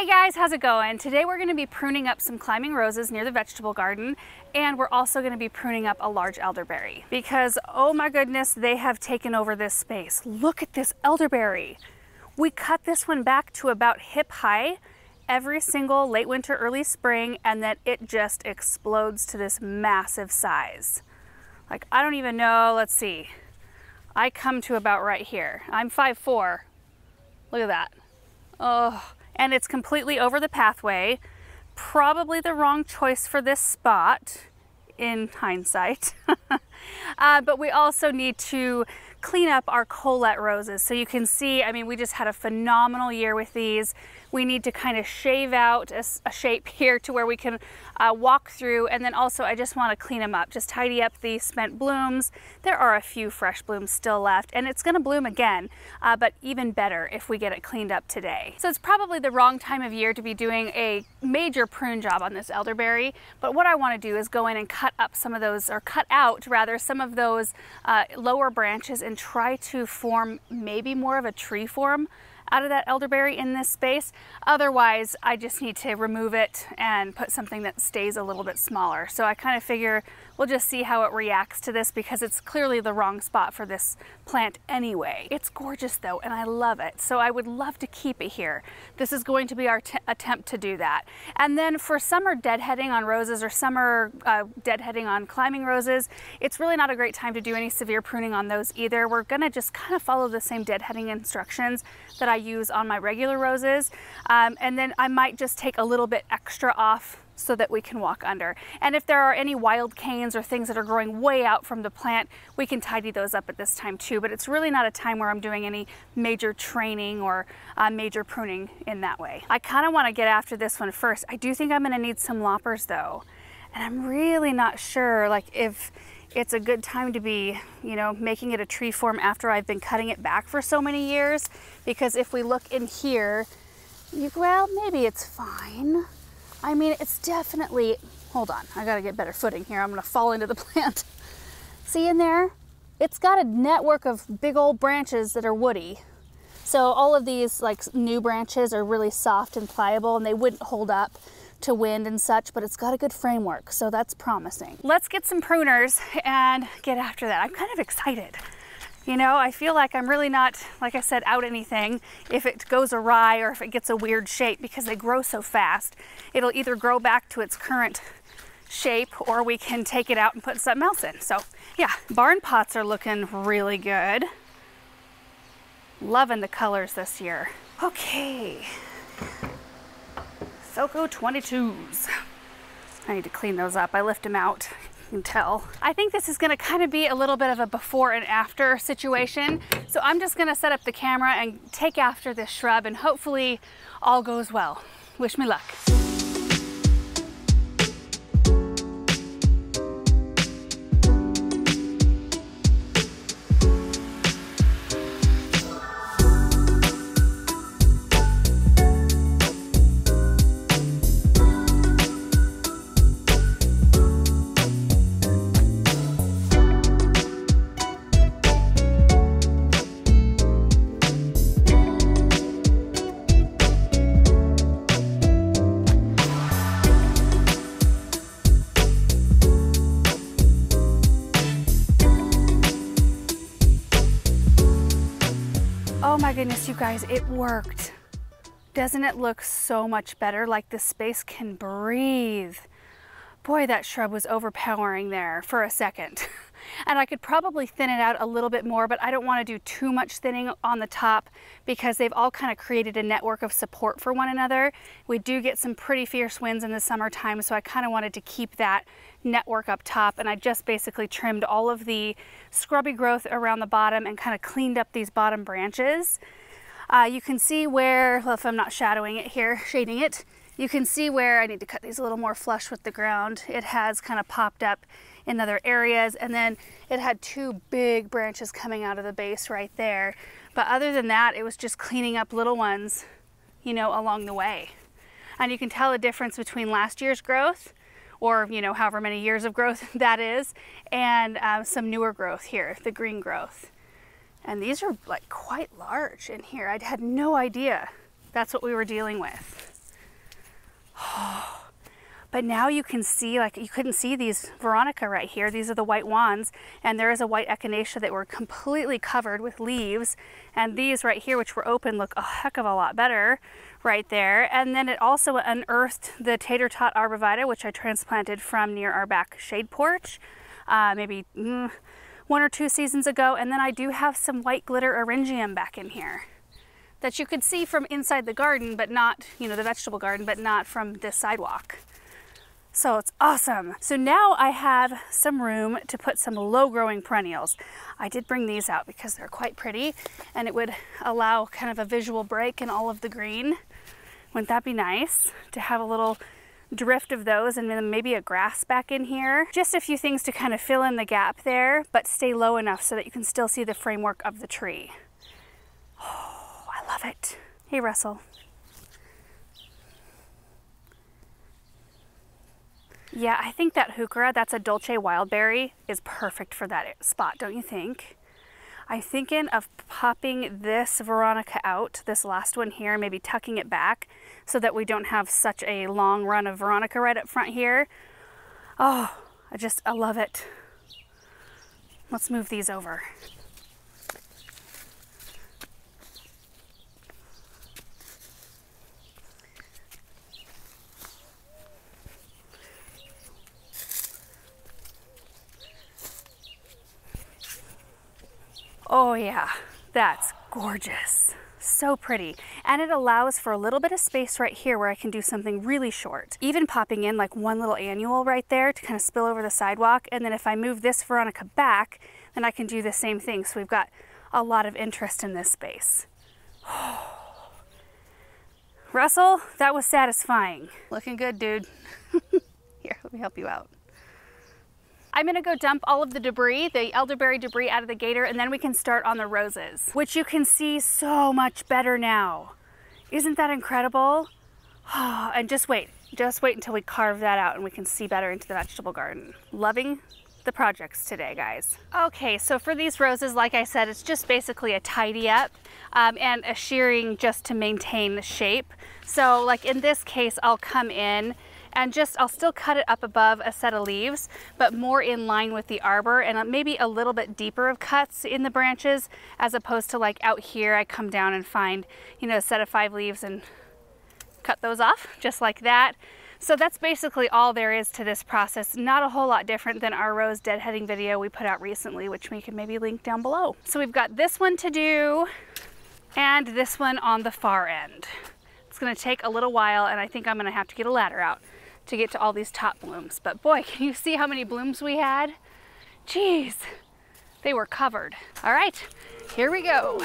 Hey guys, how's it going? Today we're going to be pruning up some climbing roses near the vegetable garden, and we're also going to be pruning up a large elderberry because, oh my goodness, they have taken over this space. Look at this elderberry. We cut this one back to about hip high every single late winter, early spring, and then it just explodes to this massive size. Like, I don't even know, let's see. I come to about right here. I'm 5'4". Look at that. Oh. And it's completely over the pathway. Probably the wrong choice for this spot in hindsight. But we also need to clean up our Colette roses. So you can see, I mean, we just had a phenomenal year with these. We need to kind of shave out a shape here to where we can walk through, and then also I just want to clean them up, just tidy up the spent blooms. There are a few fresh blooms still left, and it's going to bloom again, but even better if we get it cleaned up today. So it's probably the wrong time of year to be doing a major prune job on this elderberry, but what I want to do is go in and cut up some of those, or cut out rather, some of those lower branches and try to form maybe more of a tree form out of that elderberry in this space. Otherwise, I just need to remove it and put something that stays a little bit smaller. So I kind of figure we'll just see how it reacts to this because it's clearly the wrong spot for this plant anyway. It's gorgeous though, and I love it. So I would love to keep it here. This is going to be our attempt to do that. And then for summer deadheading on roses or summer deadheading on climbing roses, it's really not a great time to do any severe pruning on those either. We're gonna just kind of follow the same deadheading instructions that I use on my regular roses. And then I might just take a little bit extra off so that we can walk under. And if there are any wild canes or things that are growing way out from the plant, we can tidy those up at this time too. But it's really not a time where I'm doing any major training or major pruning in that way. I kind of want to get after this one first. I do think I'm going to need some loppers though. And I'm really not sure like if it's a good time to be, you know, making it a tree form after I've been cutting it back for so many years. Because if we look in here, well, maybe it's fine. I mean, it's definitely, hold on, I gotta get better footing here. I'm gonna fall into the plant. See in there? It's got a network of big old branches that are woody. So all of these like new branches are really soft and pliable and they wouldn't hold up to wind and such, but it's got a good framework, so that's promising. Let's get some pruners and get after that. I'm kind of excited. You know, I feel like I'm really not, like I said, out anything if it goes awry or if it gets a weird shape because they grow so fast. It'll either grow back to its current shape or we can take it out and put something else in. So yeah, barn pots are looking really good. Loving the colors this year. Okay, Soko 22s. I need to clean those up. I lift them out. Can tell. I think this is going to kind of be a little bit of a before and after situation. So I'm just going to set up the camera and take after this shrub and hopefully all goes well. Wish me luck. Oh my goodness, you guys, it worked. Doesn't it look so much better? Like the space can breathe. Boy, that shrub was overpowering there for a second. And I could probably thin it out a little bit more, but I don't want to do too much thinning on the top because they've all kind of created a network of support for one another. We do get some pretty fierce winds in the summertime, so I kind of wanted to keep that network up top, and I just basically trimmed all of the scrubby growth around the bottom and kind of cleaned up these bottom branches. You can see where, well, if I'm not shadowing it here, shading it, you can see where I need to cut these a little more flush with the ground. It has kind of popped up in other areas, and then it had two big branches coming out of the base right there. But other than that, it was just cleaning up little ones, you know, along the way. And you can tell the difference between last year's growth, or, you know, however many years of growth that is, and some newer growth here, the green growth. And these are like quite large in here. I'd had no idea that's what we were dealing with. But now you can see, like you couldn't see these Veronica right here. These are the white wands, and there is a white echinacea that were completely covered with leaves. And these right here, which were open, look a heck of a lot better right there. And then it also unearthed the tater tot arborvitae, which I transplanted from near our back shade porch, maybe 1 or 2 seasons ago. And then I do have some white glitter eryngium back in here that you could see from inside the garden, but not, you know, the vegetable garden, but not from this sidewalk. So it's awesome. So now I have some room to put some low growing perennials. I did bring these out because they're quite pretty and it would allow kind of a visual break in all of the green. Wouldn't that be nice to have a little drift of those and then maybe a grass back in here? Just a few things to kind of fill in the gap there, but stay low enough so that you can still see the framework of the tree. Oh, I love it. Hey, Russell. Yeah, I think that heuchera, that's a Dolce Wildberry, is perfect for that spot, don't you think? I'm thinking of popping this Veronica out, this last one here, maybe tucking it back so that we don't have such a long run of Veronica right up front here. Oh, I love it. Let's move these over. Oh yeah, that's gorgeous. So pretty. And it allows for a little bit of space right here where I can do something really short. Even popping in like one little annual right there to kind of spill over the sidewalk. And then if I move this Veronica back, then I can do the same thing. So we've got a lot of interest in this space. Russell, that was satisfying. Looking good, dude. Here, let me help you out. I'm gonna go dump all of the debris, the elderberry debris out of the gator, and then we can start on the roses, which you can see so much better now. Isn't that incredible? Oh, and just wait until we carve that out and we can see better into the vegetable garden. Loving the projects today, guys. Okay, so for these roses, like I said, it's just basically a tidy up and a shearing just to maintain the shape. So like in this case, I'll come in and I'll still cut it up above a set of leaves, but more in line with the arbor and maybe a little bit deeper of cuts in the branches as opposed to like out here, I come down and find, you know, a set of 5 leaves and cut those off just like that. So that's basically all there is to this process. Not a whole lot different than our rose deadheading video we put out recently, which we can maybe link down below. So we've got this one to do and this one on the far end. It's gonna take a little while and I think I'm gonna have to get a ladder out to get to all these top blooms. But boy, can you see how many blooms we had? Jeez, they were covered. All right, here we go.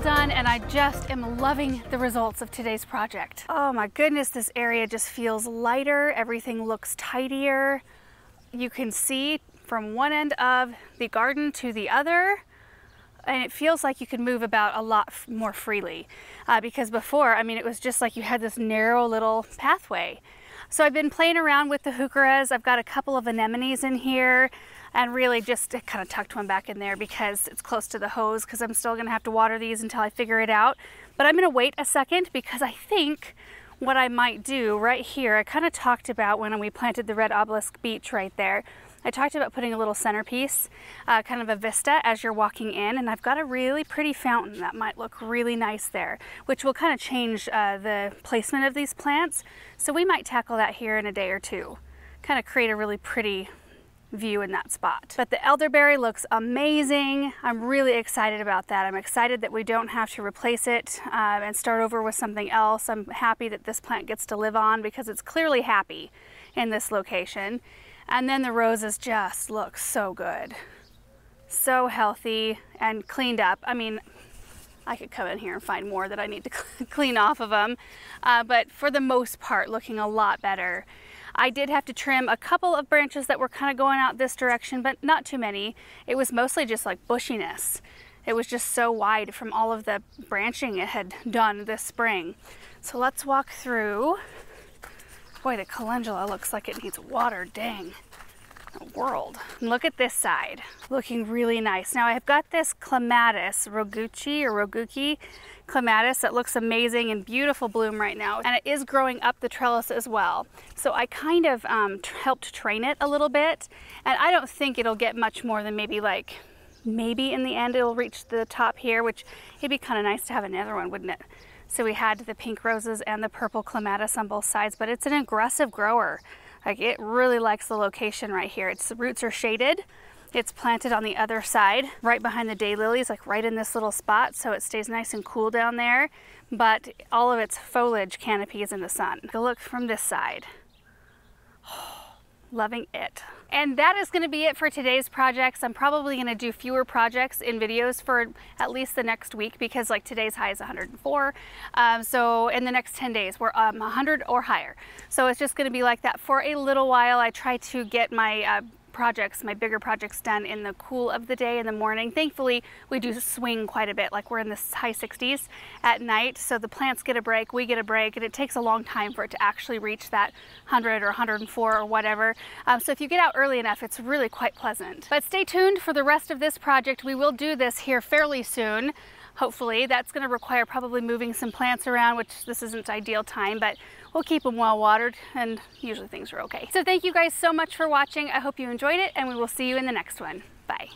Done, and I just am loving the results of today's project. Oh my goodness, this area just feels lighter. Everything looks tidier. You can see from one end of the garden to the other, and it feels like you can move about a lot more freely because before, I mean, it was just like you had this narrow little pathway. So I've been playing around with the heucheras. I've got a couple of anemones in here and really just kind of tucked one back in there because it's close to the hose because I'm still gonna have to water these until I figure it out. But I'm gonna wait a second because I think what I might do right here, I kind of talked about when we planted the red obelisk beech right there, I talked about putting a little centerpiece, kind of a vista as you're walking in, and I've got a really pretty fountain that might look really nice there, which will kind of change the placement of these plants. So we might tackle that here in a day or two, kind of create a really pretty view in that spot. But the elderberry looks amazing. I'm really excited about that. I'm excited that we don't have to replace it and start over with something else. I'm happy that this plant gets to live on because it's clearly happy in this location. And then the roses just look so good. So healthy and cleaned up. I mean, I could come in here and find more that I need to clean off of them. But for the most part, looking a lot better. I did have to trim a couple of branches that were kind of going out this direction, but not too many. It was mostly just like bushiness. It was just so wide from all of the branching it had done this spring. So let's walk through. Boy, the calendula looks like it needs water, dang. The world. And look at this side, looking really nice. Now I've got this clematis, roguki clematis that looks amazing and beautiful bloom right now. And it is growing up the trellis as well. So I kind of helped train it a little bit. And I don't think it'll get much more than maybe in the end it'll reach the top here, which it'd be kind of nice to have another one, wouldn't it? So we had the pink roses and the purple clematis on both sides, but it's an aggressive grower. Like, it really likes the location right here. Its roots are shaded. It's planted on the other side, right behind the daylilies, like right in this little spot, so it stays nice and cool down there. But all of its foliage canopy is in the sun. Go look from this side. Loving it. And that is going to be it for today's projects. I'm probably going to do fewer projects in videos for at least the next week, because like today's high is 104. So in the next 10 days we're 100 or higher. So it's just going to be like that for a little while. I try to get my my bigger projects done in the cool of the day in the morning. Thankfully, we do swing quite a bit. Like, we're in the high 60s at night, so the plants get a break, we get a break, and it takes a long time for it to actually reach that 100 or 104 or whatever. So if you get out early enough, it's really quite pleasant. But stay tuned for the rest of this project. We will do this here fairly soon. Hopefully. That's going to require probably moving some plants around, which this isn't ideal time, but we'll keep them well watered, and usually things are okay. So thank you guys so much for watching. I hope you enjoyed it, and we will see you in the next one. Bye.